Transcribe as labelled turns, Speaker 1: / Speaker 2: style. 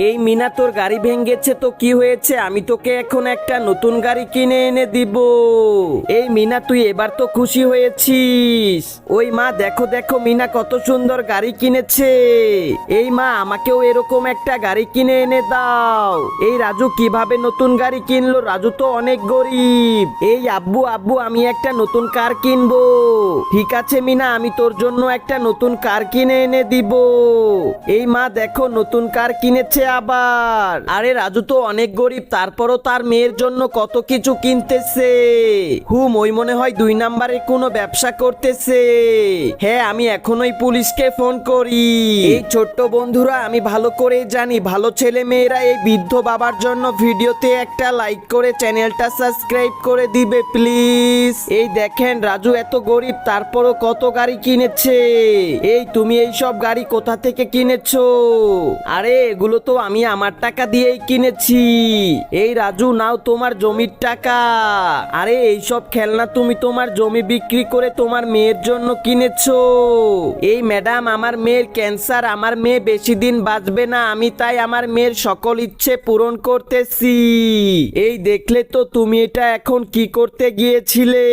Speaker 1: এই মিনা, তোর গাড়ি ভেঙেছে তো কি হয়েছে? আমি তোকে এখন একটা নতুন গাড়ি কিনে এনে দিব। এই মিনা, তুই এবার তো খুশি হয়েছিস। ওই মা, দেখো দেখো মিনা কত সুন্দর গাড়ি কিনেছে। এই মা, আমাকেও এরকম একটা গাড়ি কিনে এনে দাও। এই রাজু কিভাবে নতুন গাড়ি কিনলো? রাজু তো অনেক গরিব। এই আব্বু আব্বু, আমি একটা নতুন কার কিনবো। ঠিক আছে মিনা, আমি তোর জন্য একটা নতুন কার কিনে এনে দিব। এই মা, দেখো নতুন কার কিনেছে আবার। আরে রাজু তো অনেক গরিব, তারপরও তার মেয়ের জন্য কত কিছু কিনতেছে। ওই মনে হয় 2 নাম্বারে কোনো ব্যবসা করতেছে। হ্যাঁ, আমি এখনই পুলিশকে ফোন করি। এই ছোট্ট বন্ধুরা, আমি ভালো করে জানি ভালো ছেলে মেয়েরা এই বৃদ্ধ বাবার জন্য ভিডিওতে একটা লাইক করে চ্যানেলটা সাবস্ক্রাইব করে দিবে প্লিজ। এই দেখেন রাজু এত গরিব, তারপরও কত গাড়ি কিনেছে। এই তুমি এই সব গাড়ি কোথা থেকে কিনেছো? আরে এগুলো তো আমি আমার টাকা দিয়েই কিনেছি। এই রাজু, নাও তোমার জমির টাকা। আরে এইসব খেলনা তুমি তোমার জমি বিক্রি করে তোমার মেয়ের জন্য কিনেছো। এই ম্যাডাম, আমার মেয়ের ক্যান্সার, আমার মেয়ে বেশি দিন বাঁচবে না, আমি তাই আমার মেয়ের সকল ইচ্ছে পূরণ করতেছি। এই দেখলে তো তুমি এটা এখন কি করতে গিয়েছিলে?